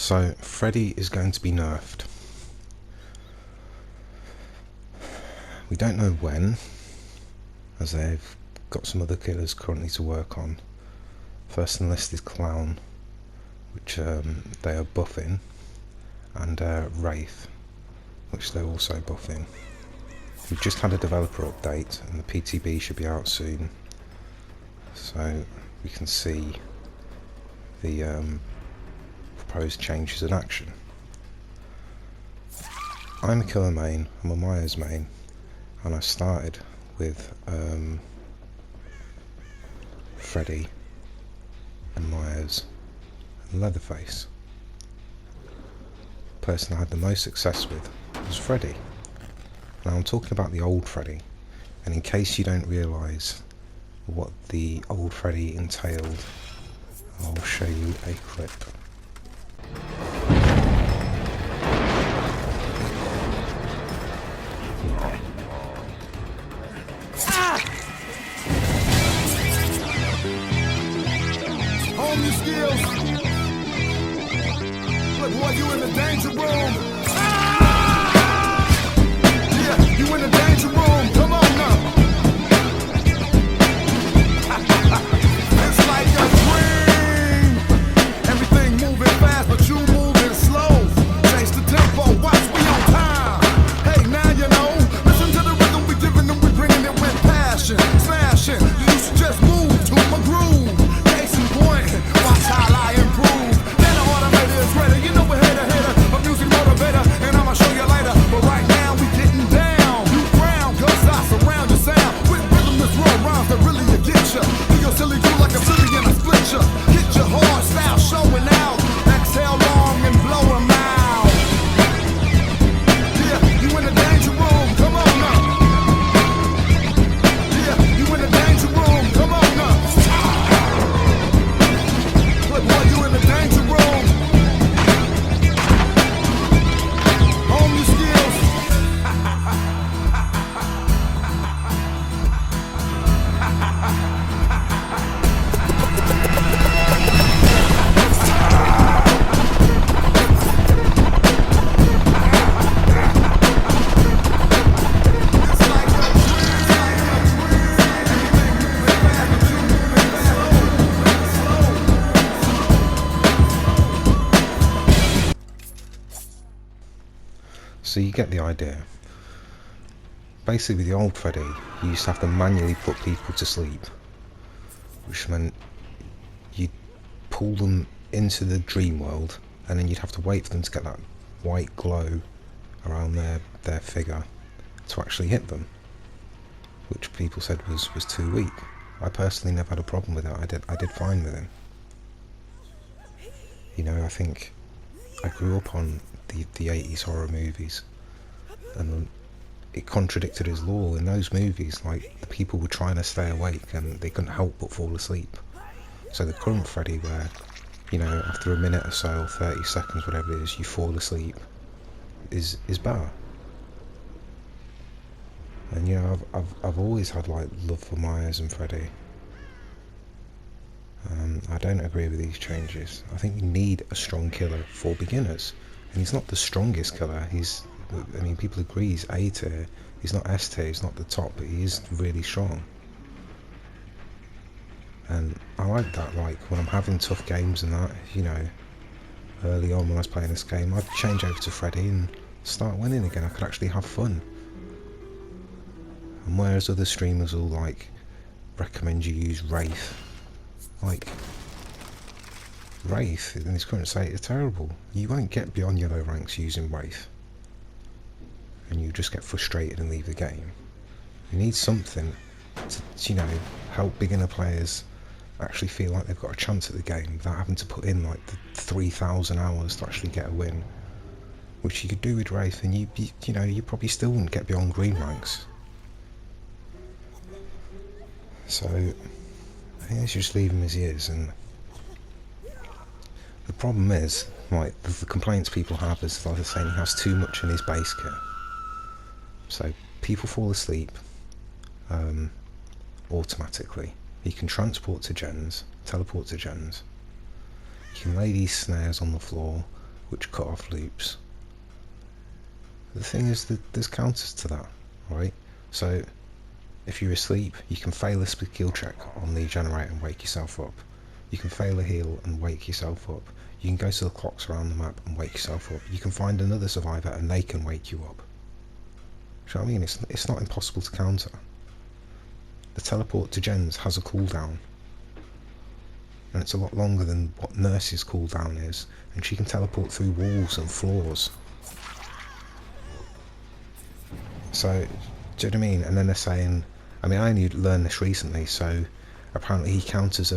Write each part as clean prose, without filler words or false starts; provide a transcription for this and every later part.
So Freddy is going to be nerfed. We don't know when, as they've got some other killers currently to work on. First on the list is Clown, which they are buffing, and Wraith, which they're also buffing. We've just had a developer update and the PTB should be out soon, so we can see the proposed changes in action. I'm a killer main, I'm a Myers main, and I started with Freddy and Myers and Leatherface. The person I had the most success with was Freddy. Now I'm talking about the old Freddy, and in case you don't realise what the old Freddy entailed, I'll show you a clip. Hone your skills. Look, boy, you in the danger room. Yeah, you in the danger room. Come on now. It's like a dream. Everything moving fast, but you moving slow. Change the tempo, watch we on time. Hey, now you know. Listen to the rhythm we giving them, we bringing it with passion. Smashing, you should just move to my groove. Case in point, watch how I improve. Then the automator is ready, you know we're header, a music motivator, and I'ma show you later. But right now we getting down. You frown, cause I surround your sound with rhythm that's raw rhymes that really will get ya. Do your silly do like a silly and I split ya. Hit your hard style showing out. Exhale long and blow 'em out. Yeah, you in the danger room, come on now. Yeah, you in the danger room, come on now. Look, boy, you in the danger room. Hone your skills. It's like a So you get the idea. Basically with the old Freddy, you used to have to manually put people to sleep, which meant you'd pull them into the dream world and then you'd have to wait for them to get that white glow around their figure to actually hit them, which people said was too weak. I personally never had a problem with it. I did fine with him. You know, I think I grew up on the 80s horror movies, and it contradicted his law in those movies. Like, the people were trying to stay awake and they couldn't help but fall asleep. So the current Freddy, where, you know, after a minute or so, or 30 seconds, whatever it is, you fall asleep, is better. And you know, I've always had like love for Myers and Freddy. I don't agree with these changes. I think we need a strong killer for beginners, and he's not the strongest killer. I mean, people agree he's A tier. He's not S tier. He's not the top, but he is really strong. And I like that. Like when I'm having tough games and that, you know, early on when I was playing this game, I'd change over to Freddy and start winning again. I could actually have fun. And whereas other streamers will like recommend you use Wraith, like Wraith in his current state is terrible. You won't get beyond yellow ranks using Wraith, and you just get frustrated and leave the game. You need something to, you know, help beginner players actually feel like they've got a chance at the game without having to put in like the 3,000 hours to actually get a win, which you could do with Wraith, and you know, you probably still wouldn't get beyond green ranks. So I think they should just leave him as he is. And the problem is, like, the complaints people have is, like they're saying, he has too much in his base kit. So people fall asleep automatically. You can transport to gens, teleport to gens. You can lay these snares on the floor which cut off loops. The thing is that there's counters to that, right? So if you're asleep, you can fail a split kill check on the generator and wake yourself up. You can fail a heal and wake yourself up. You can go to the clocks around the map and wake yourself up. You can find another survivor and they can wake you up. Do you know what I mean? It's not impossible to counter. The teleport to gens has a cooldown, and it's a lot longer than what Nurse's cooldown is, and she can teleport through walls and floors. So, do you know what I mean? And then they're saying, I mean, I only learned this recently, so apparently he counters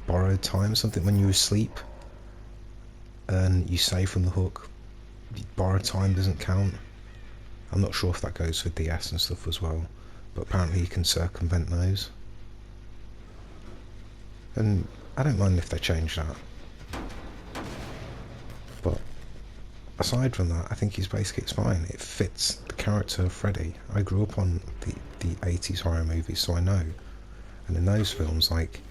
borrowed time or something when you're asleep and you save from the hook. Borrowed time doesn't count. I'm not sure if that goes for DS and stuff as well, but apparently you can circumvent those. And I don't mind if they change that. But aside from that, I think it's fine. It fits the character of Freddy. I grew up on the 80s horror movies, so I know. And in those films, like,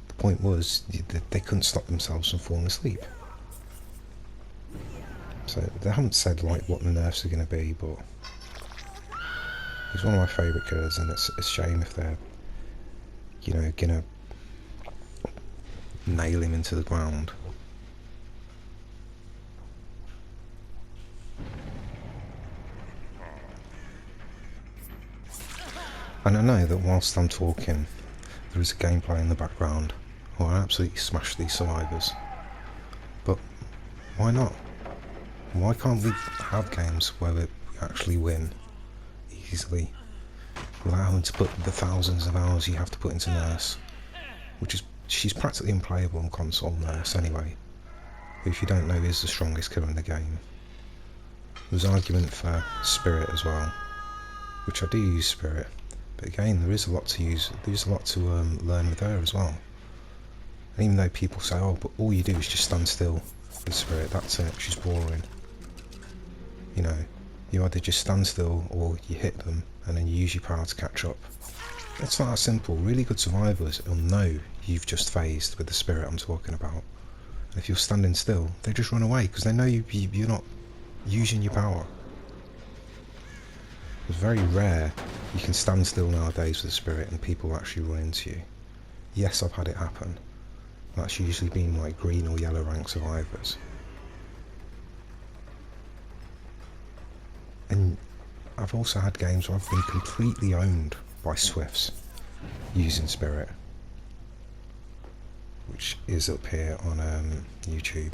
the point was they couldn't stop themselves from falling asleep. So they haven't said like what the nerfs are going to be, but he's one of my favourite killers, and it's a shame if they're, you know, gonna nail him into the ground. And I know that whilst I'm talking, there is a gameplay in the background, or I absolutely smash these survivors. But why not? Why can't we have games where we actually win easily, without having to put the thousands of hours you have to put into Nurse, which is, she's practically unplayable on console, Nurse, anyway, who, if you don't know, is the strongest killer in the game. There's argument for Spirit as well, which I do use Spirit, but again, there is a lot to use, there's a lot to learn with her as well. And even though people say, oh, but all you do is just stand still with Spirit, that's it, she's boring. You know, you either just stand still or you hit them and then you use your power to catch up. It's not that simple. Really good survivors will know you've just phased with the Spirit I'm talking about. And if you're standing still, they just run away because they know you're not using your power. It's very rare you can stand still nowadays with the Spirit and people actually run into you. Yes, I've had it happen. That's usually been like green or yellow rank survivors. And I've also had games where I've been completely owned by Swifts using Spirit, which is up here on YouTube.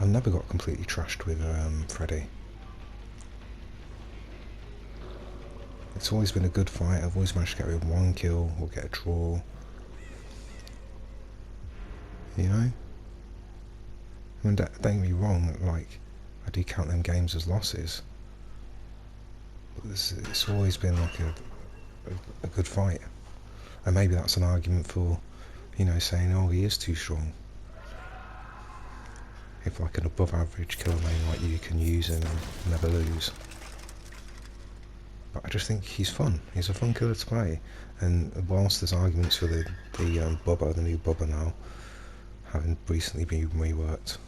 I've never got completely trashed with Freddy. It's always been a good fight. I've always managed to get away with one kill or get a draw. You know? I mean, don't get me wrong, like, I do count them games as losses. But it's always been like a good fight. And maybe that's an argument for, you know, saying, oh, he is too strong. If like an above average killer main like you can use him and never lose. But I just think he's fun. He's a fun killer to play. And whilst there's arguments for the Bubba, the new Bubba now, having recently been reworked,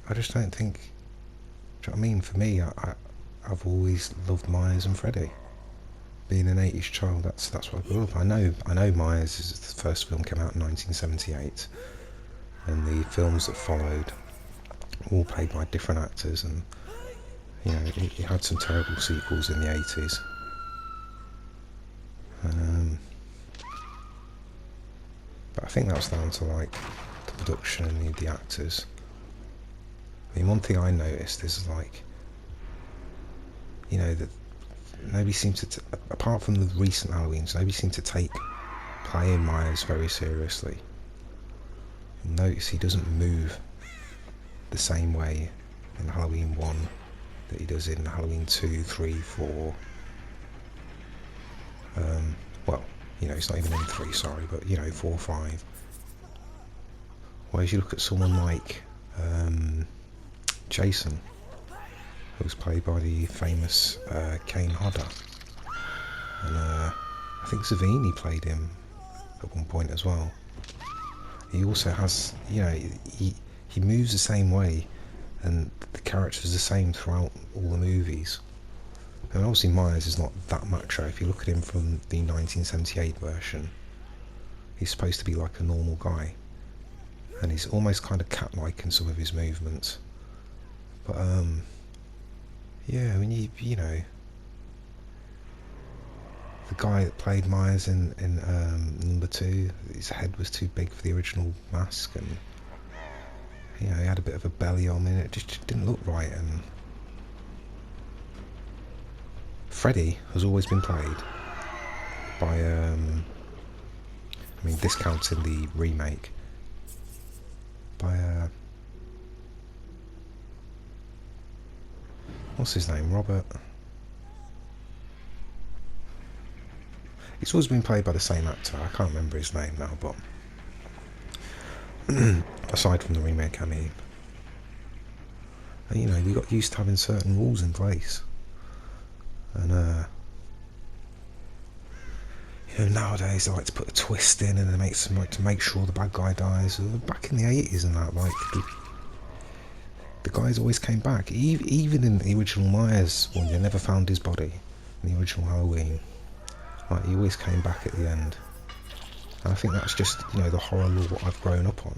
I just don't think, do you know what I mean? For me, I've always loved Myers and Freddy. Being an 80s child, that's what I grew up. I know Myers is the first film came out in 1978, and the films that followed, all played by different actors, and you know, it had some terrible sequels in the 80s. But I think that was down to like the production and the actors. I mean, one thing I noticed is like, you know, that nobody seemed to, apart from the recent Halloweens, nobody seemed to take playing Myers very seriously. Notice he doesn't move the same way in Halloween 1 that he does in Halloween 2, 3, 4. Well, you know, he's not even in 3, sorry, but you know, 4, 5. Whereas you look at someone like Jason, who was played by the famous Kane Hodder, and I think Savini played him at one point as well. He also has, you know, he moves the same way, and the character's the same throughout all the movies. And obviously Myers is not that macho. If you look at him from the 1978 version, he's supposed to be like a normal guy, and he's almost kind of cat-like in some of his movements. But yeah, I mean, you know, the guy that played Myers in number 2, his head was too big for the original mask, and you know, he had a bit of a belly on in it. It just didn't look right. And Freddy has always been played by I mean, discounting the remake, by what's his name, Robert. He's always been played by the same actor. I can't remember his name now, but aside from the remake, I mean, and, you know, we got used to having certain rules in place, and you know, nowadays they like to put a twist in, and they like to make sure the bad guy dies. Back in the 80s and that, like, the guys always came back. Even in the original Myers one, they never found his body. In the original Halloween, like, he always came back at the end. And I think that's just, you know, the horror lore what I've grown up on.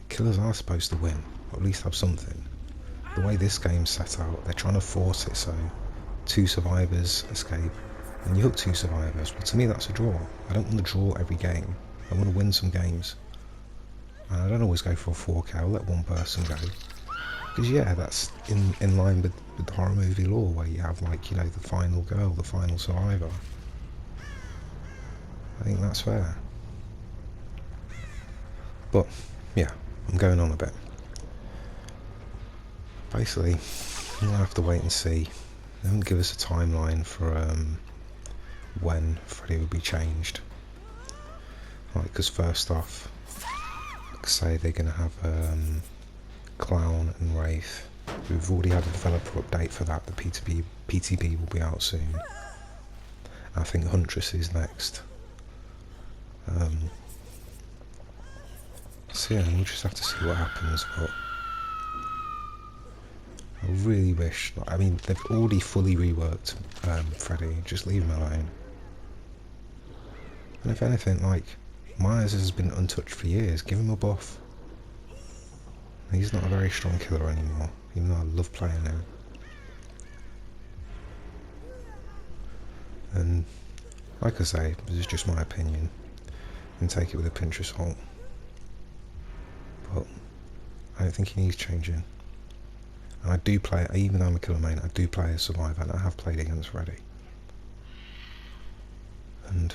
Killers are supposed to win, or at least have something. The way this game's set out, they're trying to force it so 2 survivors escape, and you hook 2 survivors. Well, to me that's a draw. I don't want to draw every game. I want to win some games. And I don't always go for a 4K, I'll let one person go. Because yeah, that's in line with the horror movie lore, where you have, like, you know, the final girl, the final survivor. I think that's fair. But yeah, I'm going on a bit. Basically, we'll have to wait and see. They don't give us a timeline for when Freddy will be changed. Like, because first off, like I say, they're going to have Clown and Wraith. We've already had a developer update for that. The PTB will be out soon. I think Huntress is next. So yeah, we'll just have to see what happens. But I really wish, I mean, they've already fully reworked Freddy. Just leave him alone. And if anything, like, Myers has been untouched for years. Give him a buff. He's not a very strong killer anymore, even though I love playing him. And like I say, this is just my opinion, and take it with a pinch of salt. But I don't think he needs changing. And I do play, even though I'm a killer main, I do play as Survivor, and I have played against Freddy. And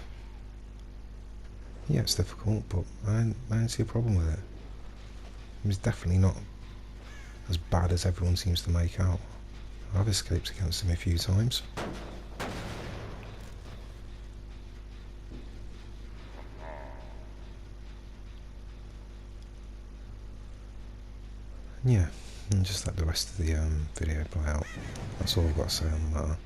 yeah, it's difficult, but I don't see a problem with it. He's definitely not as bad as everyone seems to make out. I've escaped against him a few times. Yeah, and just let the rest of the video play out. That's all I've got to say on the matter.